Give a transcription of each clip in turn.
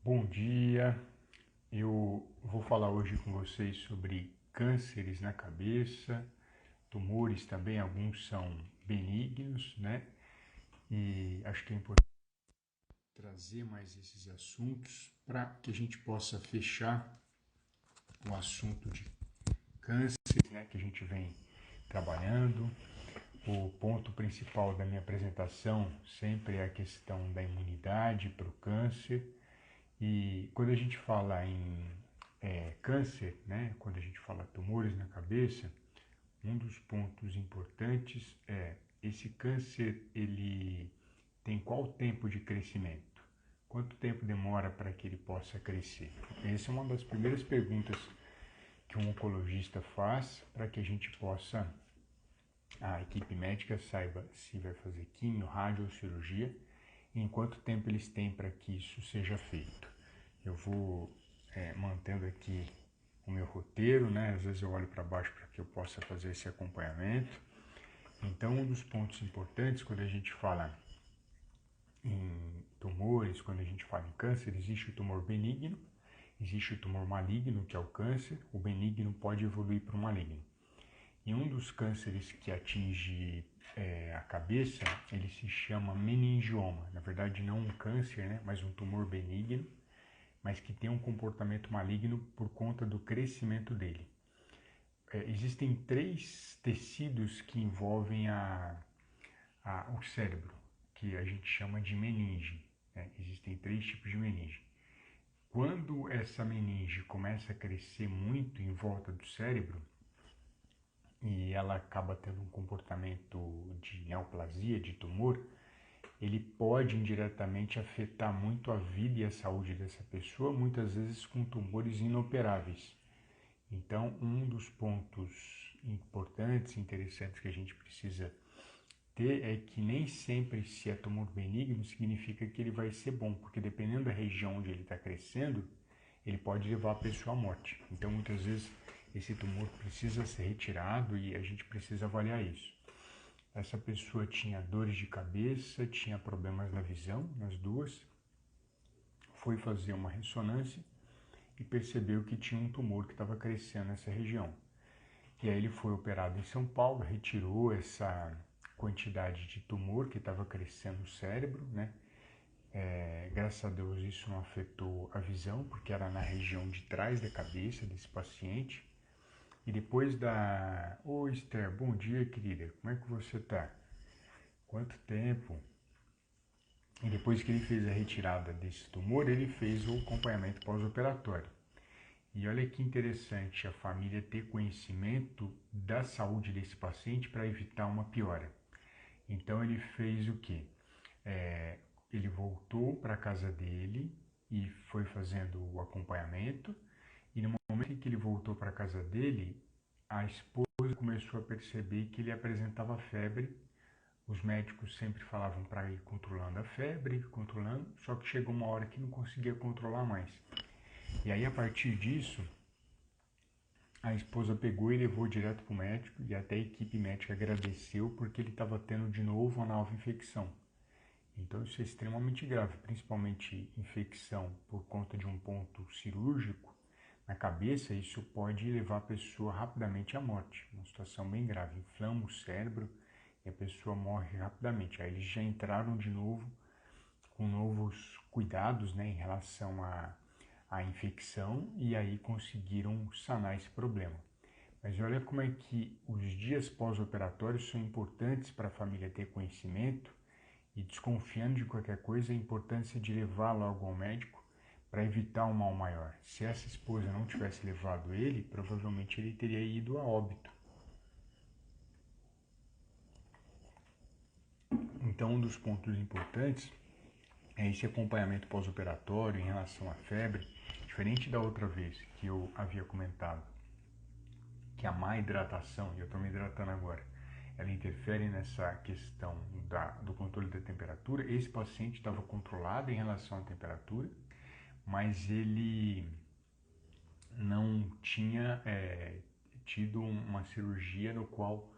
Bom dia, eu vou falar hoje com vocês sobre cânceres na cabeça, tumores também, alguns são benignos, né? E acho que é importante trazer mais esses assuntos para que a gente possa fechar o assunto de câncer, né? Que a gente vem trabalhando. O ponto principal da minha apresentação sempre é a questão da imunidade para o câncer. E quando a gente fala em câncer, né, quando a gente fala tumores na cabeça, um dos pontos importantes é esse câncer, ele tem qual tempo de crescimento? Quanto tempo demora para que ele possa crescer? Essa é uma das primeiras perguntas que um oncologista faz para que a gente possa, a equipe médica saiba se vai fazer quimio, rádio ou cirurgia e em quanto tempo eles têm para que isso seja feito. Eu vou mantendo aqui o meu roteiro, né? Às vezes eu olho para baixo para que eu possa fazer esse acompanhamento. Então, um dos pontos importantes quando a gente fala em tumores, quando a gente fala em câncer, existe o tumor benigno, existe o tumor maligno, que é o câncer. O benigno pode evoluir para o maligno. E um dos cânceres que atinge a cabeça, ele se chama meningioma. Na verdade, não um câncer, né? Mas um tumor benigno, mas que tem um comportamento maligno por conta do crescimento dele. Existem três tecidos que envolvem o cérebro, que a gente chama de meninge. Né? Existem três tipos de meninge. Quando essa meninge começa a crescer muito em volta do cérebro, e ela acaba tendo um comportamento de neoplasia, de tumor, ele pode indiretamente afetar muito a vida e a saúde dessa pessoa, muitas vezes com tumores inoperáveis. Então, um dos pontos importantes, interessantes que a gente precisa ter é que nem sempre se é tumor benigno significa que ele vai ser bom, porque dependendo da região onde ele está crescendo, ele pode levar a pessoa à morte. Então, muitas vezes, esse tumor precisa ser retirado e a gente precisa avaliar isso. Essa pessoa tinha dores de cabeça, tinha problemas na visão, nas duas, foi fazer uma ressonância e percebeu que tinha um tumor que estava crescendo nessa região. E aí ele foi operado em São Paulo, retirou essa quantidade de tumor que estava crescendo no cérebro, né? Graças a Deus isso não afetou a visão, porque era na região de trás da cabeça desse paciente. E depois da... Ô Esther, bom dia querida, como é que você tá? Quanto tempo? E depois que ele fez a retirada desse tumor, ele fez o acompanhamento pós-operatório. E olha que interessante a família ter conhecimento da saúde desse paciente para evitar uma piora. Então ele fez o quê? Ele voltou para a casa dele e foi fazendo o acompanhamento. E no momento em que ele voltou para a casa dele, a esposa começou a perceber que ele apresentava febre. Os médicos sempre falavam para ir controlando a febre, controlando, só que chegou uma hora que não conseguia controlar mais. E aí, a partir disso, a esposa pegou e levou direto para o médico e até a equipe médica agradeceu porque ele estava tendo de novo uma nova infecção. Então isso é extremamente grave, principalmente infecção por conta de um ponto cirúrgico na cabeça, isso pode levar a pessoa rapidamente à morte, uma situação bem grave, inflama o cérebro e a pessoa morre rapidamente. Aí eles já entraram de novo com novos cuidados, né, em relação à infecção e aí conseguiram sanar esse problema. Mas olha como é que os dias pós-operatórios são importantes para a família ter conhecimento e desconfiando de qualquer coisa, a importância de levar logo ao médico para evitar um mal maior. Se essa esposa não tivesse levado ele, provavelmente ele teria ido a óbito. Então, um dos pontos importantes é esse acompanhamento pós-operatório em relação à febre, diferente da outra vez que eu havia comentado, que a má hidratação, e eu estou me hidratando agora, ela interfere nessa questão do controle da temperatura. Esse paciente estava controlado em relação à temperatura, mas ele não tinha tido uma cirurgia no qual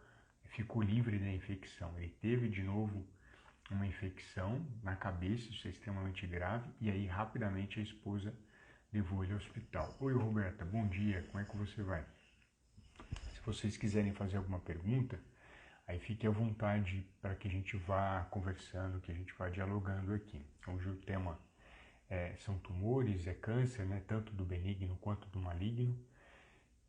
ficou livre da infecção. Ele teve de novo uma infecção na cabeça, isso é extremamente grave, e aí rapidamente a esposa levou ele ao hospital. Oi, Roberta, bom dia, como é que você vai? Se vocês quiserem fazer alguma pergunta, aí fique à vontade para que a gente vá conversando, que a gente vá dialogando aqui. Hoje o tema são tumores, é câncer, né, tanto do benigno quanto do maligno.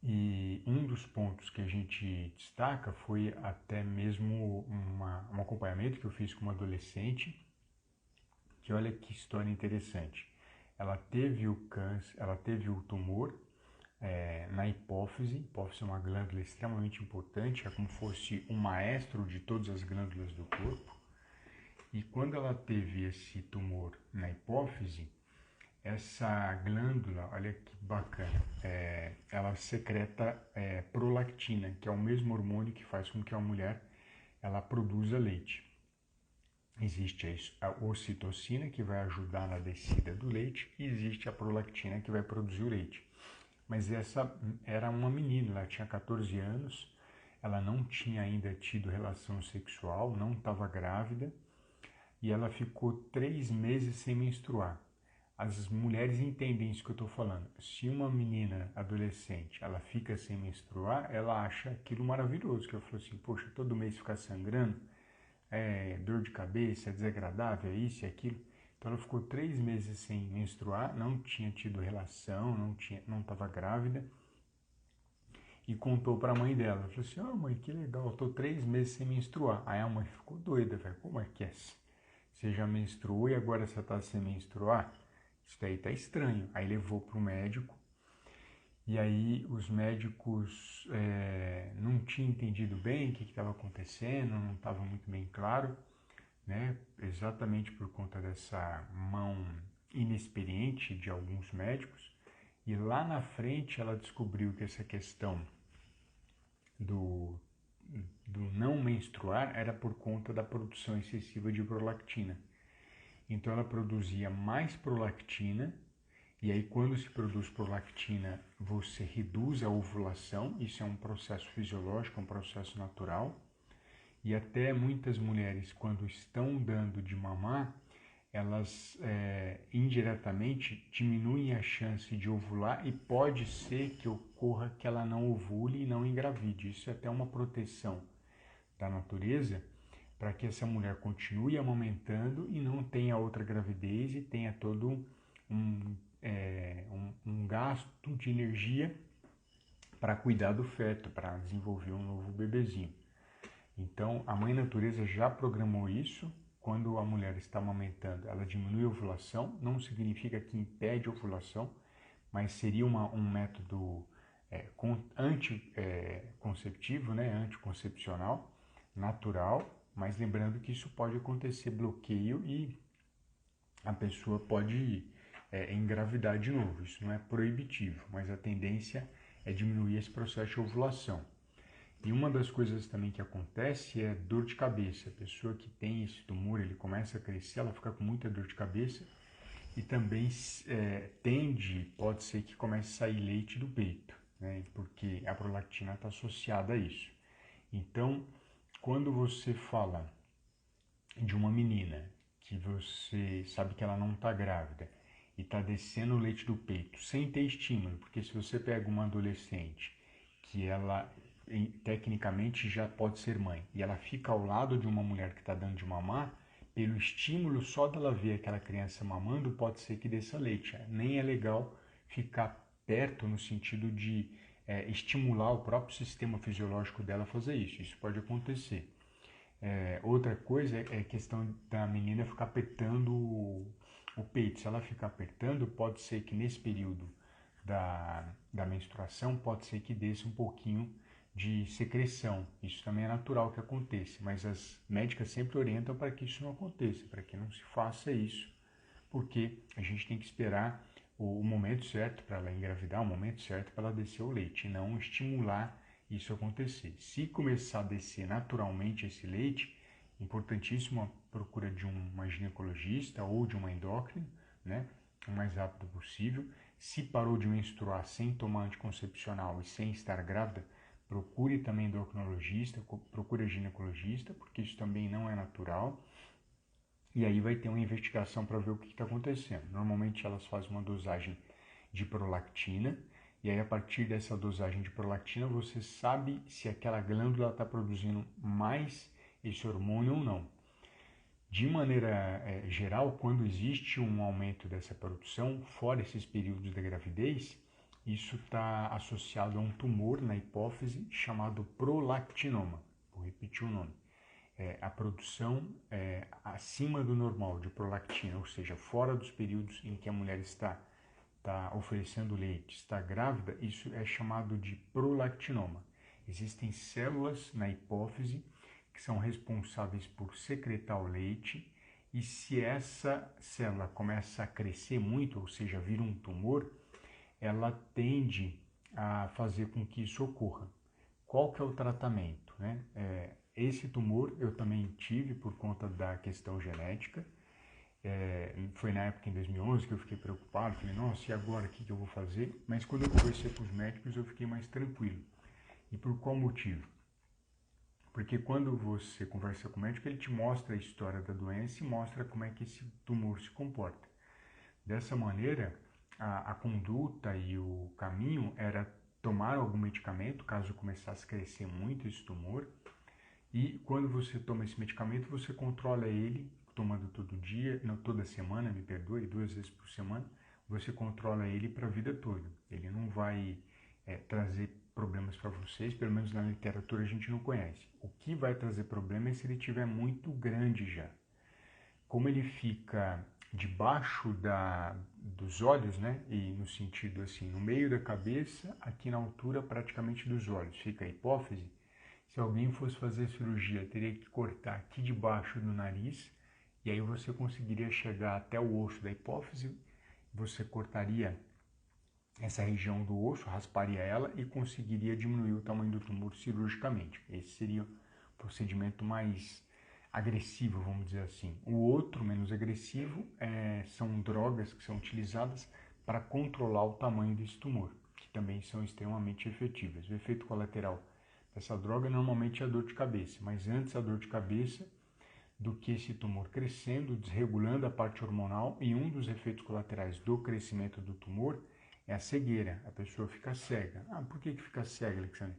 E um dos pontos que a gente destaca foi até mesmo um acompanhamento que eu fiz com uma adolescente, que olha que história interessante. Ela teve o câncer, ela teve o tumor na hipófise. Hipófise é uma glândula extremamente importante, é como se fosse um maestro de todas as glândulas do corpo. E quando ela teve esse tumor na hipófise, essa glândula, olha que bacana, ela secreta prolactina, que é o mesmo hormônio que faz com que a mulher ela produza leite. Existe a ocitocina, que vai ajudar na descida do leite, e existe a prolactina, que vai produzir o leite. Mas essa era uma menina, ela tinha 14 anos, ela não tinha ainda tido relação sexual, não estava grávida, e ela ficou 3 meses sem menstruar. As mulheres entendem isso que eu estou falando. Se uma menina adolescente ela fica sem menstruar, ela acha aquilo maravilhoso, que eu falo assim, poxa, todo mês ficar sangrando, dor de cabeça, é desagradável, é isso e aquilo. Então ela ficou 3 meses sem menstruar, não tinha tido relação, não estava grávida, e contou para a mãe dela. Ela falou assim, mãe, que legal, eu estou 3 meses sem menstruar. Aí a mãe ficou doida, falou, como é que é? Você já menstruou e agora você está sem menstruar? Isso daí tá estranho. Aí levou para o médico, e aí os médicos não tinham entendido bem o que estava acontecendo, não estava muito bem claro, né? Exatamente por conta dessa mão inexperiente de alguns médicos. E lá na frente ela descobriu que essa questão do não menstruar era por conta da produção excessiva de prolactina. Então ela produzia mais prolactina, e aí quando se produz prolactina, você reduz a ovulação, isso é um processo fisiológico, um processo natural, e até muitas mulheres, quando estão dando de mamar, elas indiretamente diminuem a chance de ovular, e pode ser que ocorra que ela não ovule e não engravide. Isso é até uma proteção da natureza, para que essa mulher continue amamentando e não tenha outra gravidez e tenha todo um gasto de energia para cuidar do feto, para desenvolver um novo bebezinho. Então, a mãe natureza já programou isso. Quando a mulher está amamentando, ela diminui a ovulação, não significa que impede a ovulação, mas seria um método anticonceptivo, né, anticoncepcional, natural, mas lembrando que isso pode acontecer bloqueio e a pessoa pode engravidar de novo. Isso não é proibitivo, mas a tendência é diminuir esse processo de ovulação. E uma das coisas também que acontece é dor de cabeça. A pessoa que tem esse tumor, ele começa a crescer, ela fica com muita dor de cabeça, e também pode ser que comece a sair leite do peito, né? Porque a prolactina está associada a isso. Então, quando você fala de uma menina que você sabe que ela não está grávida e está descendo o leite do peito sem ter estímulo, porque se você pega uma adolescente que ela tecnicamente já pode ser mãe e ela fica ao lado de uma mulher que está dando de mamar, pelo estímulo só dela ver aquela criança mamando, pode ser que desça leite. Nem é legal ficar perto no sentido de estimular o próprio sistema fisiológico dela a fazer isso. Isso pode acontecer. Outra coisa é a questão da menina ficar apertando o peito. Se ela ficar apertando, pode ser que nesse período da menstruação, pode ser que desça um pouquinho de secreção. Isso também é natural que aconteça, mas as médicas sempre orientam para que isso não aconteça, para que não se faça isso, porque a gente tem que esperar o momento certo para ela engravidar, o momento certo para ela descer o leite, e não estimular isso acontecer. Se começar a descer naturalmente esse leite, importantíssimo a procura de uma ginecologista ou de uma endócrina, né, o mais rápido possível. Se parou de menstruar sem tomar anticoncepcional e sem estar grávida, procure também endocrinologista, procure ginecologista, porque isso também não é natural. e aí vai ter uma investigação para ver o que está acontecendo. Normalmente elas fazem uma dosagem de prolactina, e aí a partir dessa dosagem de prolactina você sabe se aquela glândula está produzindo mais esse hormônio ou não. De maneira geral, quando existe um aumento dessa produção, fora esses períodos da gravidez, isso está associado a um tumor na hipófise chamado prolactinoma. Vou repetir o nome. A produção acima do normal de prolactina, ou seja, fora dos períodos em que a mulher está oferecendo leite, está grávida, isso é chamado de prolactinoma. Existem células na hipófise que são responsáveis por secretar o leite, e se essa célula começa a crescer muito, ou seja, vira um tumor, ela tende a fazer com que isso ocorra. Qual que é o tratamento, né? Esse tumor eu também tive por conta da questão genética. Foi na época, em 2011, que eu fiquei preocupado. Falei, nossa, e agora o que eu vou fazer? Mas quando eu conversei com os médicos, eu fiquei mais tranquilo. E por qual motivo? Porque quando você conversa com o médico, ele te mostra a história da doença e mostra como é que esse tumor se comporta. Dessa maneira, a conduta e o caminho era tomar algum medicamento, caso começasse a crescer muito esse tumor. E quando você toma esse medicamento, você controla ele, tomando todo dia, não, toda semana, me perdoe, 2 vezes por semana, você controla ele para a vida toda. Ele não vai trazer problemas para vocês, pelo menos na literatura a gente não conhece. O que vai trazer problema é se ele estiver muito grande já. Como ele fica debaixo dos olhos, né, e no sentido assim, no meio da cabeça, aqui na altura praticamente dos olhos, fica a hipófise. Se alguém fosse fazer cirurgia, teria que cortar aqui debaixo do nariz, e aí você conseguiria chegar até o osso da hipófise, você cortaria essa região do osso, rasparia ela e conseguiria diminuir o tamanho do tumor cirurgicamente. Esse seria o procedimento mais agressivo, vamos dizer assim. O outro, menos agressivo, são drogas que são utilizadas para controlar o tamanho desse tumor, que também são extremamente efetivas. O efeito colateral dessa droga normalmente é a dor de cabeça, mas antes a dor de cabeça do que esse tumor crescendo, desregulando a parte hormonal, e um dos efeitos colaterais do crescimento do tumor é a cegueira, a pessoa fica cega. Por que fica cega, Alexandre?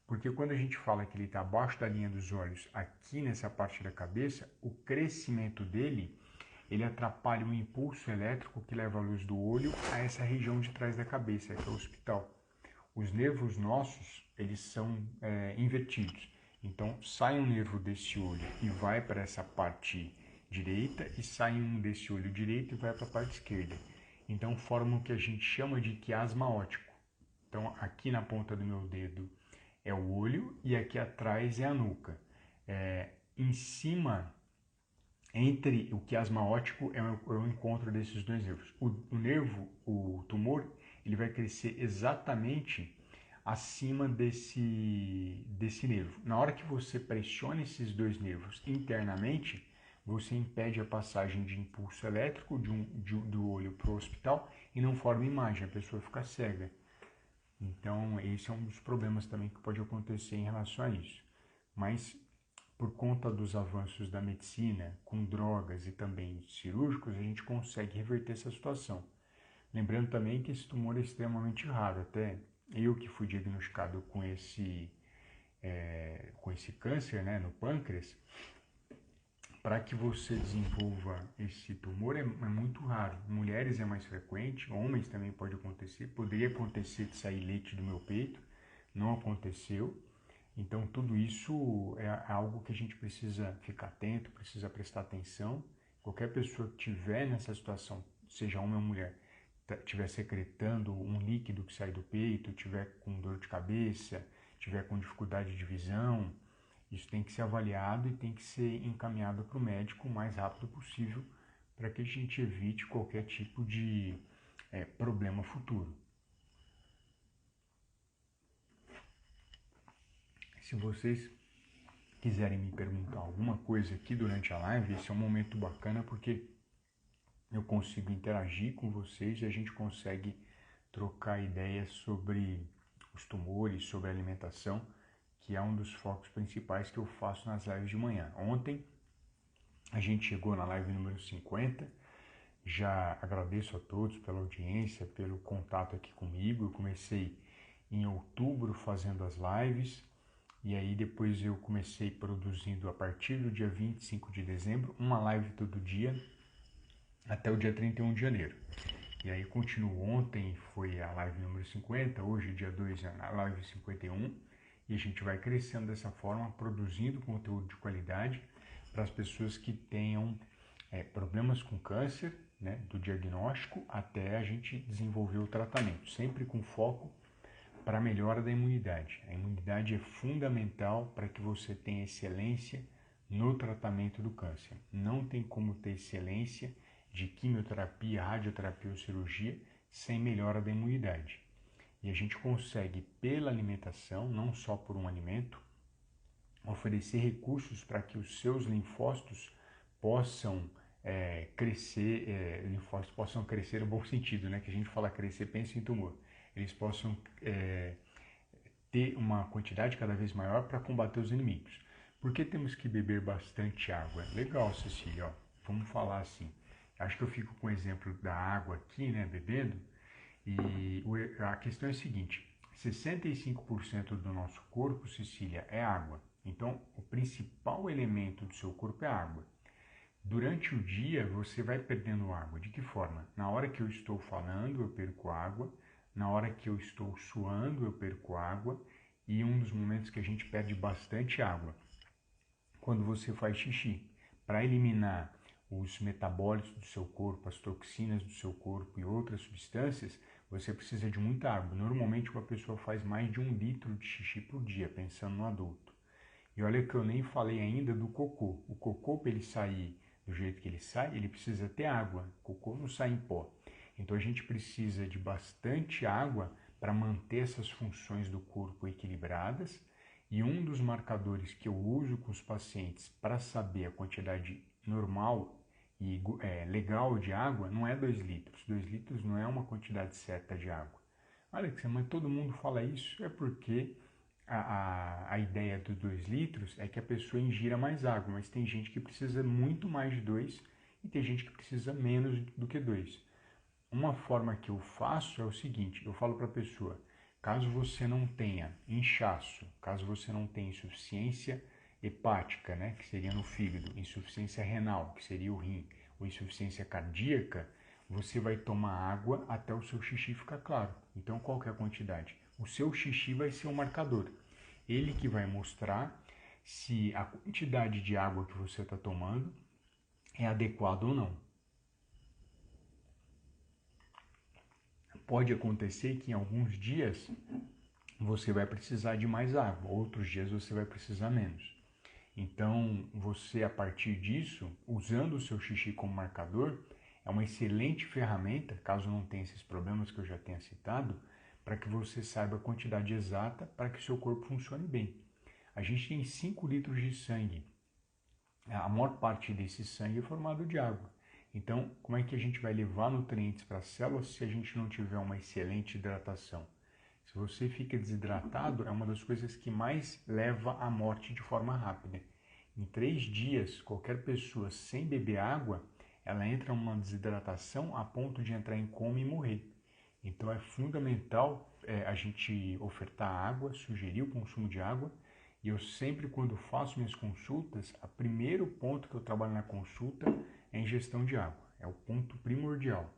Porque quando a gente fala que ele está abaixo da linha dos olhos, aqui nessa parte da cabeça, o crescimento dele, ele atrapalha o impulso elétrico que leva a luz do olho a essa região de trás da cabeça, que é o occipital. Os nervos nossos, eles são invertidos. Então, sai um nervo desse olho e vai para essa parte direita, e sai um desse olho direito e vai para a parte esquerda. Então, forma o que a gente chama de quiasma óptico. Então, aqui na ponta do meu dedo é o olho e aqui atrás é a nuca. Em cima, entre o quiasma óptico, é o encontro desses dois nervos. O tumor, ele vai crescer exatamente acima desse nervo. Na hora que você pressiona esses dois nervos internamente, você impede a passagem de impulso elétrico do olho para o hospital e não forma imagem, a pessoa fica cega. Então, esse é um dos problemas também que pode acontecer em relação a isso. Mas, por conta dos avanços da medicina, com drogas e também cirúrgicos, a gente consegue reverter essa situação. Lembrando também que esse tumor é extremamente raro. Até eu que fui diagnosticado com esse câncer, né, no pâncreas, para que você desenvolva esse tumor é muito raro. Mulheres é mais frequente, homens também pode acontecer. Poderia acontecer de sair leite do meu peito, não aconteceu. Então tudo isso é algo que a gente precisa ficar atento, precisa prestar atenção. Qualquer pessoa que estiver nessa situação, seja homem ou mulher, estiver secretando um líquido que sai do peito, estiver com dor de cabeça, estiver com dificuldade de visão, isso tem que ser avaliado e tem que ser encaminhado para o médico o mais rápido possível para que a gente evite qualquer tipo de problema futuro. Se vocês quiserem me perguntar alguma coisa aqui durante a live, esse é um momento bacana porque eu consigo interagir com vocês e a gente consegue trocar ideias sobre os tumores, sobre a alimentação, que é um dos focos principais que eu faço nas lives de manhã. Ontem A gente chegou na live número 50. Já agradeço a todos pela audiência, pelo contato aqui comigo. Eu comecei em outubro fazendo as lives, e aí depois eu comecei produzindo a partir do dia 25 de dezembro, uma live todo dia, até o dia 31 de janeiro. E aí continuo, ontem foi a live número 50, hoje dia 2 é a live 51, e a gente vai crescendo dessa forma, produzindo conteúdo de qualidade para as pessoas que tenham problemas com câncer, né, do diagnóstico até a gente desenvolver o tratamento, sempre com foco para a melhora da imunidade. A imunidade é fundamental para que você tenha excelência no tratamento do câncer. Não tem como ter excelência de quimioterapia, radioterapia ou cirurgia sem melhora da imunidade. E a gente consegue, pela alimentação, não só por um alimento, oferecer recursos para que os seus linfócitos possam crescer, linfócitos possam crescer no bom sentido, né? Que a gente fala crescer, pensa em tumor. Eles possam ter uma quantidade cada vez maior para combater os inimigos. Por que temos que beber bastante água? Legal, Cecília, ó, vamos falar assim. Acho que eu fico com o exemplo da água aqui, né, bebendo, e a questão é a seguinte, 65% do nosso corpo, Cecília, é água. Então, o principal elemento do seu corpo é água. Durante o dia, você vai perdendo água. De que forma? Na hora que eu estou falando, eu perco água. Na hora que eu estou suando, eu perco água. E um dos momentos que a gente perde bastante água, quando você faz xixi. Para eliminar os metabólitos do seu corpo, as toxinas do seu corpo e outras substâncias, você precisa de muita água. Normalmente, uma pessoa faz mais de 1 litro de xixi por dia, pensando no adulto. E olha que eu nem falei ainda do cocô. O cocô, para ele sair do jeito que ele sai, ele precisa ter água. O cocô não sai em pó. Então a gente precisa de bastante água para manter essas funções do corpo equilibradas. E um dos marcadores que eu uso com os pacientes para saber a quantidade normal e legal de água não é 2 litros. 2 litros não é uma quantidade certa de água. Olha, mas todo mundo fala isso, é porque a ideia dos 2 litros é que a pessoa ingira mais água, mas tem gente que precisa muito mais de 2 e tem gente que precisa menos do que 2. Uma forma que eu faço é o seguinte, eu falo para a pessoa, caso você não tenha inchaço, caso você não tenha insuficiência hepática, né, que seria no fígado, insuficiência renal, que seria o rim, ou insuficiência cardíaca, você vai tomar água até o seu xixi ficar claro. Então, qual que é a quantidade? O seu xixi vai ser o marcador. Ele que vai mostrar se a quantidade de água que você está tomando é adequada ou não. Pode acontecer que em alguns dias você vai precisar de mais água, outros dias você vai precisar menos. Então, você, a partir disso, usando o seu xixi como marcador, é uma excelente ferramenta, caso não tenha esses problemas que eu já tenha citado, para que você saiba a quantidade exata para que o seu corpo funcione bem. A gente tem 5 litros de sangue. A maior parte desse sangue é formado de água. Então, como é que a gente vai levar nutrientes para as células se a gente não tiver uma excelente hidratação? Se você fica desidratado, é uma das coisas que mais leva à morte de forma rápida. Em 3 dias, qualquer pessoa sem beber água, ela entra em uma desidratação a ponto de entrar em coma e morrer. Então é fundamental a gente ofertar água, sugerir o consumo de água. E eu sempre, quando faço minhas consultas, o primeiro ponto que eu trabalho na consulta é a ingestão de água. É o ponto primordial,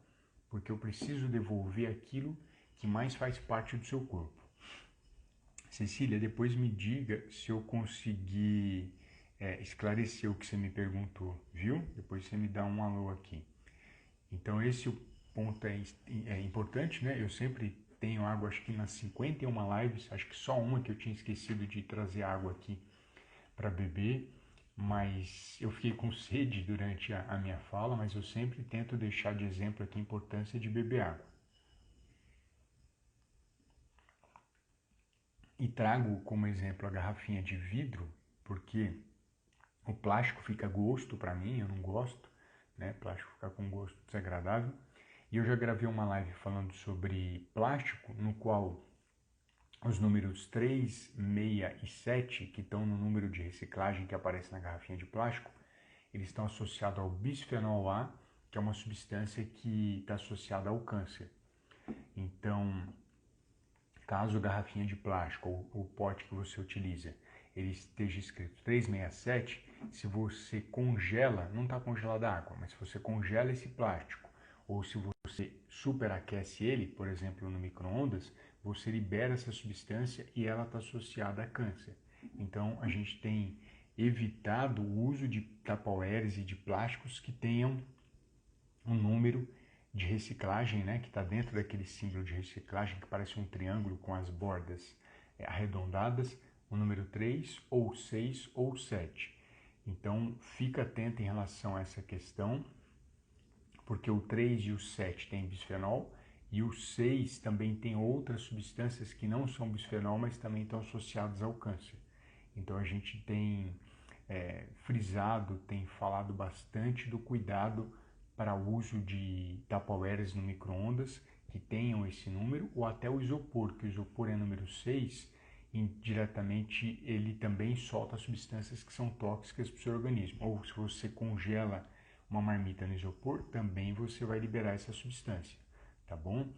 porque eu preciso devolver aquilo que mais faz parte do seu corpo. Cecília, depois me diga se eu consegui esclarecer o que você me perguntou, viu? Depois você me dá um alô aqui. Então esse ponto é importante, né? Eu sempre tenho água, acho que nas 51 lives, acho que só uma que eu tinha esquecido de trazer água aqui para beber, mas eu fiquei com sede durante a minha fala, mas eu sempre tento deixar de exemplo aqui a importância de beber água. E trago como exemplo a garrafinha de vidro, porque o plástico fica gosto para mim, eu não gosto, né? Plástico fica com gosto desagradável. E eu já gravei uma live falando sobre plástico, no qual os números 3, 6 e 7, que estão no número de reciclagem que aparece na garrafinha de plástico, eles estão associados ao bisfenol A, que é uma substância que está associada ao câncer. Então, caso a garrafinha de plástico ou o pote que você utiliza, ele esteja escrito 367, se você congela, não está congelada a água, mas se você congela esse plástico, ou se você superaquece ele, por exemplo, no micro-ondas, você libera essa substância e ela está associada a câncer. Então, a gente tem evitado o uso de tupperwares e de plásticos que tenham um número de reciclagem, né, que está dentro daquele símbolo de reciclagem que parece um triângulo com as bordas arredondadas, o número 3, ou 6, ou 7. Então, fica atento em relação a essa questão, porque o 3 e o 7 têm bisfenol, e o 6 também tem outras substâncias que não são bisfenol, mas também estão associadas ao câncer. Então, a gente tem frisado, tem falado bastante do cuidado para o uso de tupperwares no micro-ondas que tenham esse número, ou até o isopor, que o isopor é número 6, indiretamente ele também solta substâncias que são tóxicas para o seu organismo. Ou se você congela uma marmita no isopor, também você vai liberar essa substância, tá bom?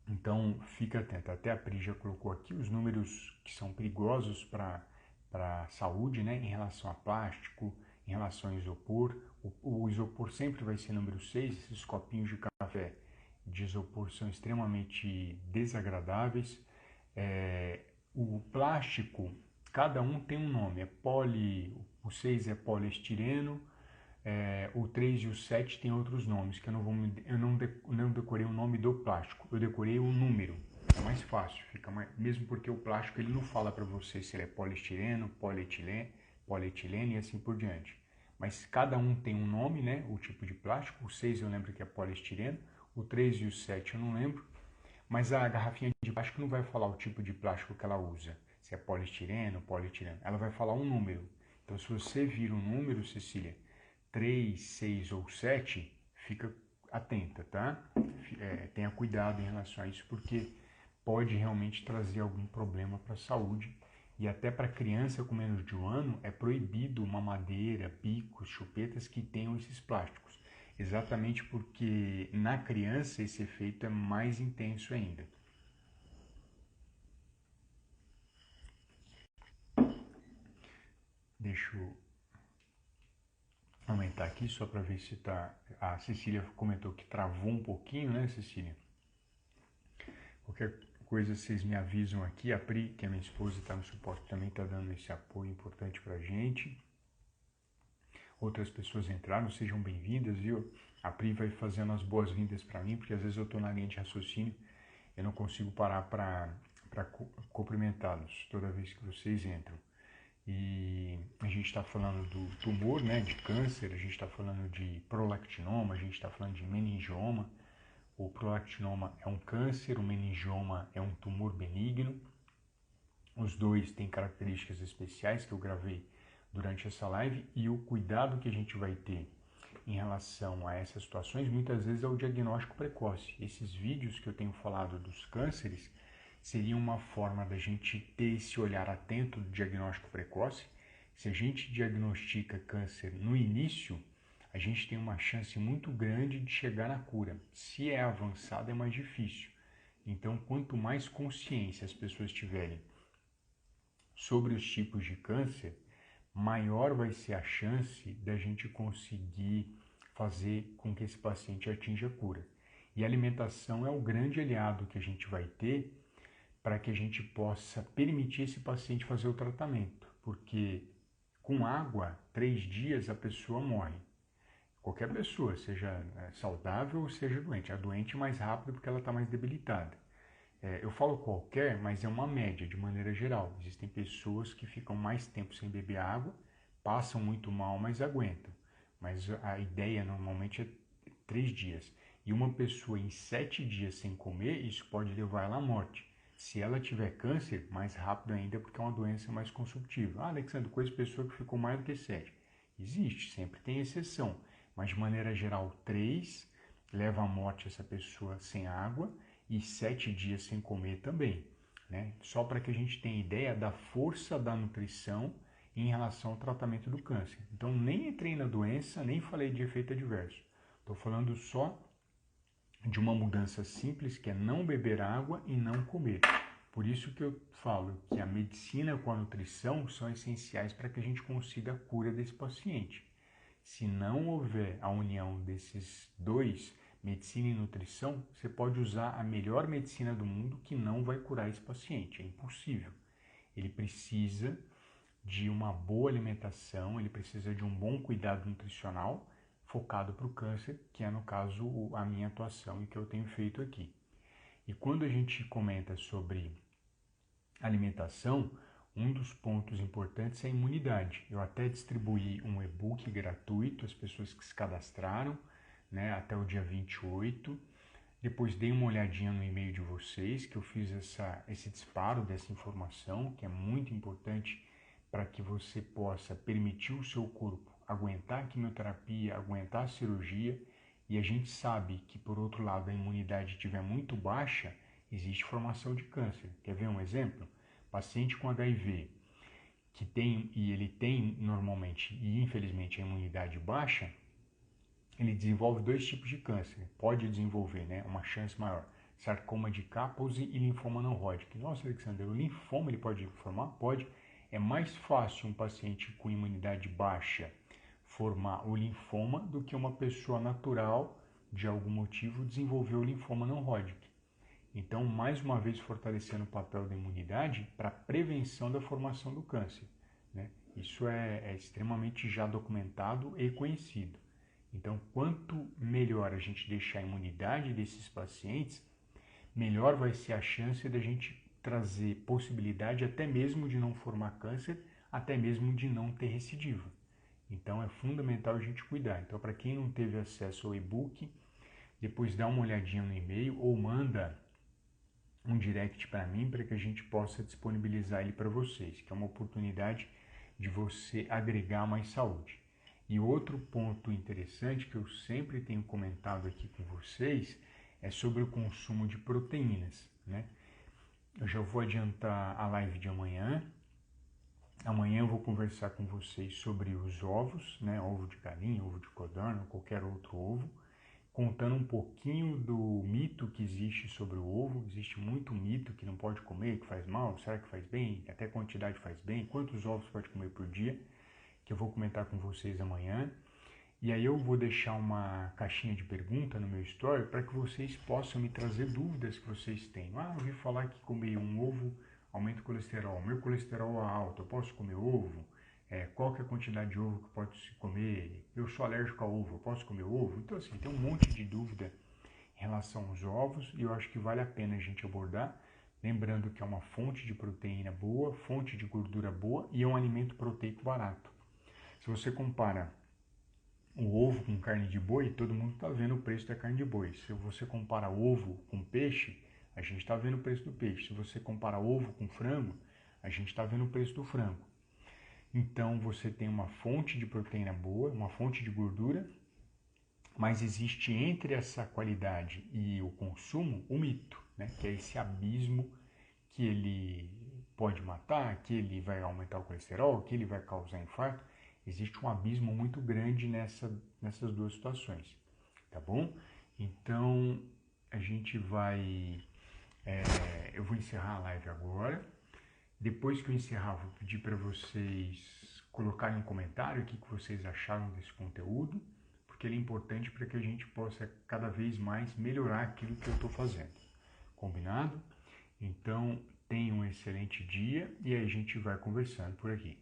Então, fica atento. Até a Pri já colocou aqui os números que são perigosos para a saúde, né? Em relação a plástico, em relação ao isopor. O isopor sempre vai ser número 6. Esses copinhos de café de isopor são extremamente desagradáveis. O plástico, cada um tem um nome. O 6 é poliestireno, o 3 e o 7 tem outros nomes, que eu não decorei o nome do plástico, eu decorei o número. É mais fácil, mesmo porque o plástico ele não fala para você se ele é poliestireno, polietileno e assim por diante. Mas cada um tem um nome, né? O tipo de plástico. O 6 eu lembro que é poliestireno, o 3 e o 7 eu não lembro. Mas a garrafinha de plástico não vai falar o tipo de plástico que ela usa, se é poliestireno, polietileno. Ela vai falar um número. Então, se você vir um número, Cecília, 3, 6 ou 7, fica atenta, tá? Tenha cuidado em relação a isso, porque pode realmente trazer algum problema para a saúde. E até para criança com menos de 1 ano é proibido mamadeira, picos, chupetas que tenham esses plásticos. Exatamente porque na criança esse efeito é mais intenso ainda. Deixa eu aumentar aqui só para ver se tá. A Cecília comentou que travou um pouquinho, né, Cecília? Qualquer coisa vocês me avisam aqui. A Pri, que é minha esposa, está no suporte, também está dando esse apoio importante para a gente. Outras pessoas entraram, sejam bem-vindas, viu? A Pri vai fazendo as boas-vindas para mim, porque às vezes eu estou na linha de raciocínio, eu não consigo parar para cumprimentá-los toda vez que vocês entram. E a gente está falando do tumor, né, de câncer, a gente está falando de prolactinoma, a gente está falando de meningioma. O prolactinoma é um câncer, o meningioma é um tumor benigno. Os dois têm características especiais que eu gravei durante essa live, e o cuidado que a gente vai ter em relação a essas situações muitas vezes é o diagnóstico precoce. Esses vídeos que eu tenho falado dos cânceres seria uma forma da gente ter esse olhar atento do diagnóstico precoce. Se a gente diagnostica câncer no início, a gente tem uma chance muito grande de chegar na cura. Se é avançado, é mais difícil. Então, quanto mais consciência as pessoas tiverem sobre os tipos de câncer, maior vai ser a chance da gente conseguir fazer com que esse paciente atinja a cura. E a alimentação é o grande aliado que a gente vai ter para que a gente possa permitir esse paciente fazer o tratamento, porque com água, 3 dias a pessoa morre. Qualquer pessoa, seja saudável ou seja doente. A doente mais rápido porque ela está mais debilitada. Eu falo qualquer, mas é uma média, de maneira geral. Existem pessoas que ficam mais tempo sem beber água, passam muito mal, mas aguentam. Mas a ideia normalmente é 3 dias. E uma pessoa em 7 dias sem comer, isso pode levar ela à morte. Se ela tiver câncer, mais rápido ainda, porque é uma doença mais consumptível. Alexandre, conheço pessoa que ficou mais do que 7. Existe, sempre tem exceção. Mas de maneira geral, 3 leva à morte essa pessoa sem água, e 7 dias sem comer também, né? Só para que a gente tenha ideia da força da nutrição em relação ao tratamento do câncer. Então, nem entrei na doença, nem falei de efeito adverso. Estou falando só de uma mudança simples, que é não beber água e não comer. Por isso que eu falo que a medicina com a nutrição são essenciais para que a gente consiga a cura desse paciente. Se não houver a união desses dois, medicina e nutrição, você pode usar a melhor medicina do mundo que não vai curar esse paciente. É impossível. Ele precisa de uma boa alimentação, ele precisa de um bom cuidado nutricional focado para o câncer, que é, no caso, a minha atuação e que eu tenho feito aqui. E quando a gente comenta sobre alimentação, um dos pontos importantes é a imunidade. Eu até distribuí um e-book gratuito às pessoas que se cadastraram, né, até o dia 28. Depois dei uma olhadinha no e-mail de vocês, que eu fiz esse disparo dessa informação, que é muito importante para que você possa permitir o seu corpo aguentar a quimioterapia, aguentar a cirurgia. E a gente sabe que, por outro lado, a imunidade estiver muito baixa, existe formação de câncer. Quer ver um exemplo? Paciente com HIV, ele tem normalmente e infelizmente a imunidade baixa, ele desenvolve dois tipos de câncer. Pode desenvolver, né, uma chance maior: sarcoma de Kaposi e linfoma não Hodgkin. Nossa, Alexandre, o linfoma ele pode formar? Pode. É mais fácil um paciente com imunidade baixa formar o linfoma do que uma pessoa natural, de algum motivo, desenvolver o linfoma não Hodgkin. Então, mais uma vez, fortalecendo o papel da imunidade para a prevenção da formação do câncer, né? Isso é extremamente já documentado e conhecido. Então, quanto melhor a gente deixar a imunidade desses pacientes, melhor vai ser a chance da gente trazer possibilidade até mesmo de não formar câncer, até mesmo de não ter recidiva. Então, é fundamental a gente cuidar. Então, para quem não teve acesso ao e-book, depois dá uma olhadinha no e-mail ou manda um direct para mim para que a gente possa disponibilizar ele para vocês, que é uma oportunidade de você agregar mais saúde. E outro ponto interessante que eu sempre tenho comentado aqui com vocês é sobre o consumo de proteínas, né? Eu já vou adiantar a live de amanhã. Amanhã eu vou conversar com vocês sobre os ovos, né? Ovo de galinha, ovo de codorna, qualquer outro ovo, contando um pouquinho do mito que existe sobre o ovo. Existe muito mito que não pode comer, que faz mal, será que faz bem? Até quantidade faz bem? Quantos ovos pode comer por dia? Que eu vou comentar com vocês amanhã. E aí eu vou deixar uma caixinha de pergunta no meu story para que vocês possam me trazer dúvidas que vocês têm. Ah, eu ouvi falar que comer um ovo aumenta o colesterol. Meu colesterol é alto, eu posso comer ovo? Qual que é a quantidade de ovo que pode se comer? Eu sou alérgico a ovo, eu posso comer ovo? Então, assim, tem um monte de dúvida em relação aos ovos e eu acho que vale a pena a gente abordar, lembrando que é uma fonte de proteína boa, fonte de gordura boa e é um alimento proteico barato. Se você compara o ovo com carne de boi, todo mundo está vendo o preço da carne de boi. Se você compara ovo com peixe, a gente está vendo o preço do peixe. Se você compara ovo com frango, a gente está vendo o preço do frango. Então você tem uma fonte de proteína boa, uma fonte de gordura, mas existe entre essa qualidade e o consumo um mito, né? Que é esse abismo que ele pode matar, que ele vai aumentar o colesterol, que ele vai causar infarto. Existe um abismo muito grande nessas duas situações, tá bom? Então, a gente vai... eu vou encerrar a live agora. Depois que eu encerrar, vou pedir para vocês colocarem um comentário o que vocês acharam desse conteúdo, porque ele é importante para que a gente possa cada vez mais melhorar aquilo que eu estou fazendo. Combinado? Então, tenha um excelente dia e a gente vai conversando por aqui.